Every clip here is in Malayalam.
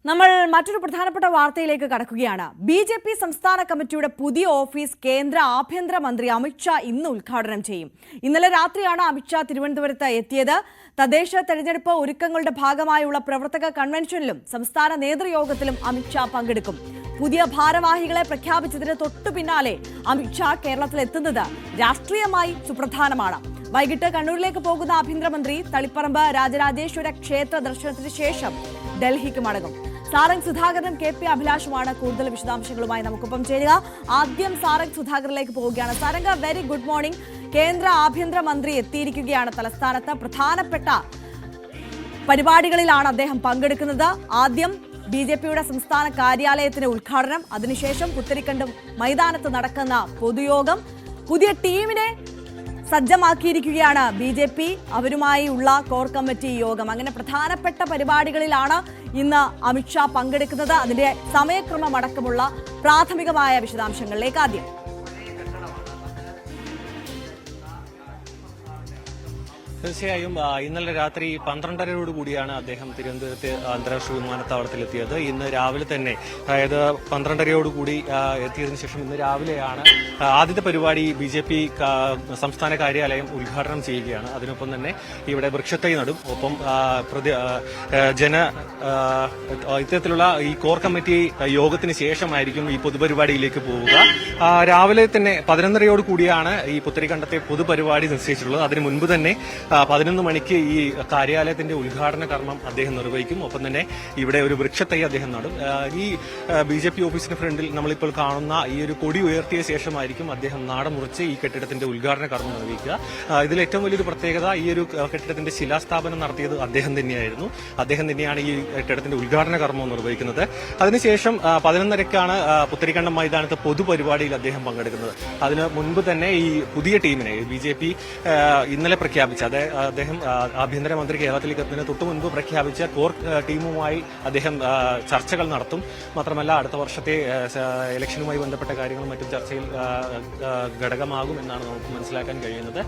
നമ്മൾ മറ്റൊരു പ്രധാനപ്പെട്ട വാർത്തയിലേക്ക് കടക്കുകയാണ്. ബിജെപി സംസ്ഥാന കമ്മിറ്റിയുടെ പുതിയ ഓഫീസ് കേന്ദ്ര ആഭ്യന്തരമന്ത്രി അമിത്ഷാ ഇന്ന് ഉദ്ഘാടനം ചെയ്യും. ഇന്നലെ രാത്രിയാണ് അമിത്ഷാ തിരുവനന്തപുരത്ത് എത്തിയത്. തദ്ദേശ തെരഞ്ഞെടുപ്പ് ഒരുക്കങ്ങളുടെ ഭാഗമായുള്ള പ്രവർത്തക കൺവെൻഷനിലും സംസ്ഥാന നേതൃയോഗത്തിലും അമിത്ഷാ പങ്കെടുക്കും. പുതിയ ഭാരവാഹികളെ പ്രഖ്യാപിച്ചതിന് തൊട്ടു പിന്നാലെ അമിത്ഷാ കേരളത്തിലെത്തുന്നത് രാഷ്ട്രീയമായി സുപ്രധാനമാണ്. വൈകിട്ട് കണ്ണൂരിലേക്ക് പോകുന്ന ആഭ്യന്തരമന്ത്രി തളിപ്പറമ്പ് രാജരാജേശ്വര ക്ഷേത്ര ദർശനത്തിന് ശേഷം ഡൽഹിക്ക് മടങ്ങും. സാരംഗ് സുധാകരനും കെ.പി. അഭിലാഷുമാണ് കൂടുതൽ വിശദാംശങ്ങളുമായി നമുക്കൊപ്പം ചേരുക. ആദ്യം സാരംഗ് സുധാകറിലേക്ക് പോവുകയാണ്. Sarang, very good morning. കേന്ദ്ര ആഭ്യന്തരമന്ത്രി എത്തിയിരിക്കുകയാണ് തലസ്ഥാനത്ത്. പ്രധാനപ്പെട്ട പരിപാടികളിലാണ് അദ്ദേഹം പങ്കെടുക്കുന്നത്. ആദ്യം ബിജെപിയുടെ സംസ്ഥാന കാര്യാലയത്തിന്റെ ഉദ്ഘാടനം, അതിനുശേഷം പുത്തരിക്കണ്ടം മൈതാനത്ത് നടക്കുന്ന പൊതുയോഗം. പുതിയ ടീമിനെ സജ്ജമാക്കിയിരിക്കുകയാണ് ബിജെപി. അവരുമായി ഉള്ള കോർ കമ്മിറ്റി യോഗം. അങ്ങനെ പ്രധാനപ്പെട്ട പരിപാടികളിലാണ് ഇന്ന് അമിത്ഷാ പങ്കെടുക്കുന്നത്. അതിന്റെ സമയക്രമം അടക്കമുള്ള പ്രാഥമികമായ വിശദാംശങ്ങളിലേക്ക് ആദ്യം. തീർച്ചയായും ഇന്നലെ രാത്രി 12:30 കൂടിയാണ് അദ്ദേഹം തിരുവനന്തപുരത്ത് അന്താരാഷ്ട്ര വിമാനത്താവളത്തിലെത്തിയത്. ഇന്ന് രാവിലെ തന്നെ, അതായത് 12:30 കൂടി എത്തിയതിനു ശേഷം ഇന്ന് രാവിലെയാണ് ആദ്യത്തെ പരിപാടി ബിജെപി സംസ്ഥാന കാര്യാലയം ഉദ്ഘാടനം ചെയ്യുകയാണ്. അതിനൊപ്പം തന്നെ ഇവിടെ വൃക്ഷത്തൈ നടും. ഒപ്പം ഇത്തരത്തിലുള്ള ഈ കോർ കമ്മിറ്റി യോഗത്തിന് ശേഷമായിരിക്കും ഈ പൊതുപരിപാടിയിലേക്ക് പോവുക. രാവിലെ തന്നെ 11:30 കൂടിയാണ് ഈ പുത്തരിക്കണ്ടത്തെ പൊതുപരിപാടി നിശ്ചയിച്ചിട്ടുള്ളത്. അതിനു മുൻപ് തന്നെ 11 മണിക്ക് ഈ കാര്യാലയത്തിന്റെ ഉദ്ഘാടന കർമ്മം അദ്ദേഹം നിർവഹിക്കും. ഒപ്പം തന്നെ ഇവിടെ ഒരു വൃക്ഷത്തൈ അദ്ദേഹം നടും. ഈ ബിജെപി ഓഫീസിന് ഫ്രണ്ടിൽ നമ്മളിപ്പോൾ കാണുന്ന ഈ ഒരു കൊടി ഉയർത്തിയ ശേഷമായിരിക്കും അദ്ദേഹം നാടമുറിച്ച് ഈ കെട്ടിടത്തിന്റെ ഉദ്ഘാടന കർമ്മം നിർവഹിക്കുക. ഇതിൽ ഏറ്റവും വലിയൊരു പ്രത്യേകത, ഈ ഒരു കെട്ടിടത്തിന്റെ ശിലാസ്ഥാപനം നടത്തിയത് അദ്ദേഹം തന്നെയായിരുന്നു. അദ്ദേഹം തന്നെയാണ് ഈ കെട്ടിടത്തിന്റെ ഉദ്ഘാടന കർമ്മം നിർവഹിക്കുന്നത്. അതിനുശേഷം 11:30 പുത്തരിക്കണ്ടം മൈതാനത്ത് പൊതുപരിപാടിയിൽ അദ്ദേഹം പങ്കെടുക്കുന്നത്. അതിന് മുൻപ് തന്നെ ഈ പുതിയ ടീമിനെ ബിജെപി ഇന്നലെ പ്രഖ്യാപിച്ച അദ്ദേഹം ആഭ്യന്തരമന്ത്രി കേരളത്തിലേക്ക് എത്തുന്നതിന് തൊട്ടു മുൻപ് പ്രഖ്യാപിച്ച കോർ ടീമുമായി അദ്ദേഹം ചർച്ചകൾ നടത്തും. മാത്രമല്ല അടുത്ത വർഷത്തെ ഇലക്ഷനുമായി ബന്ധപ്പെട്ട കാര്യങ്ങളും മറ്റും ചർച്ചയിൽ ഘടകമാകും എന്നാണ് നമുക്ക് മനസ്സിലാക്കാൻ കഴിയുന്നത്.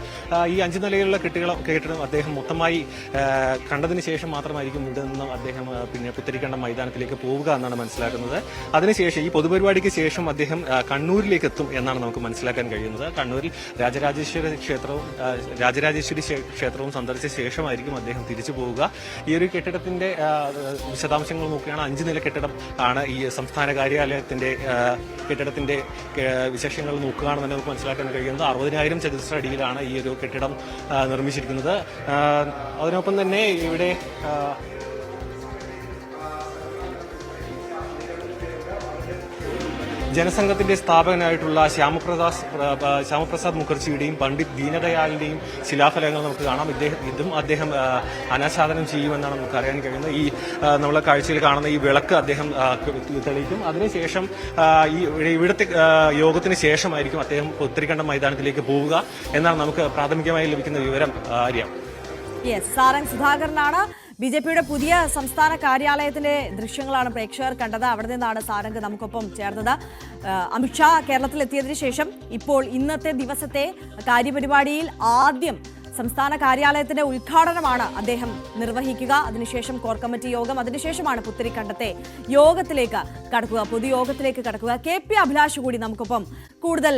ഈ 5 നിലയിലുള്ള കെട്ടിടം അദ്ദേഹം മൊത്തമായി കണ്ടതിന് ശേഷം മാത്രമായിരിക്കും ഇവിടെ നിന്ന് അദ്ദേഹം പിന്നെ പുത്തരിക്കണ്ടം മൈതാനത്തിലേക്ക് പോവുക എന്നാണ് മനസ്സിലാക്കുന്നത്. അതിനുശേഷം ഈ പൊതുപരിപാടിക്ക് ശേഷം അദ്ദേഹം കണ്ണൂരിലേക്ക് എത്തും എന്നാണ് നമുക്ക് മനസ്സിലാക്കാൻ കഴിയുന്നത്. കണ്ണൂരിൽ രാജരാജേശ്വരി ക്ഷേത്രവും സന്ദർശിച്ച ശേഷമായിരിക്കും അദ്ദേഹം തിരിച്ചു പോവുക. ഈ ഒരു കെട്ടിടത്തിന്റെ വിശദാംശങ്ങൾ നോക്കുകയാണ്. 5 നില കെട്ടിടം ആണ് ഈ സംസ്ഥാന കാര്യാലയത്തിന്റെ കെട്ടിടത്തിന്റെ വിശേഷങ്ങൾ നോക്കുകയാണെന്ന് നമുക്ക് മനസ്സിലാക്കാൻ കഴിയുന്നത്. 60,000 ചതുരശ്ര അടിയിലാണ് ഈ ഒരു കെട്ടിടം നിർമ്മിച്ചിരിക്കുന്നത്. അതിനൊപ്പം തന്നെ ഇവിടെ ജനസംഘത്തിന്റെ സ്ഥാപകനായിട്ടുള്ള ശ്യാമപ്രസാദ് മുഖർജിയുടെയും പണ്ഡിറ്റ് ദീനദയാലിന്റെയും ശിലാഫലങ്ങൾ നമുക്ക് കാണാം. ഇതും അദ്ദേഹം അനാച്ഛാദനം ചെയ്യുമെന്നാണ് നമുക്ക് അറിയാൻ കഴിയുന്നത്. ഈ നമ്മളെ കാഴ്ചയിൽ കാണുന്ന ഈ വിളക്ക് അദ്ദേഹം തെളിയിക്കും. അതിനുശേഷം ഇവിടുത്തെ യോഗത്തിന് ശേഷമായിരിക്കും അദ്ദേഹം പുത്തരിക്കണ്ടം മൈതാനത്തിലേക്ക് പോവുക എന്നാണ് നമുക്ക് പ്രാഥമികമായി ലഭിക്കുന്ന വിവരം. അറിയാം. സാരംഗ് സുധാകരനാണ്. ബിജെപിയുടെ പുതിയ സംസ്ഥാന കാര്യാലയത്തിന്റെ ദൃശ്യങ്ങളാണ് പ്രേക്ഷകർ കണ്ടത്. അവിടെ നിന്നാണ് സാരംഗ് നമുക്കൊപ്പം ചേർന്നത്. അമിത്ഷാ കേരളത്തിലെത്തിയതിനു ശേഷം ഇപ്പോൾ ഇന്നത്തെ ദിവസത്തെ കാര്യപരിപാടിയിൽ ആദ്യം സംസ്ഥാന കാര്യാലയത്തിന്റെ ഉദ്ഘാടനമാണ് അദ്ദേഹം നിർവഹിക്കുക. അതിനുശേഷം കോർ കമ്മിറ്റി യോഗം, അതിനുശേഷമാണ് പുത്തരിക്കണ്ടത്തെ യോഗത്തിലേക്ക് കടക്കുക, പൊതുയോഗത്തിലേക്ക് കടക്കുക. കെ.പി. അഭിലാഷ് കൂടി നമുക്കൊപ്പം കൂടുതൽ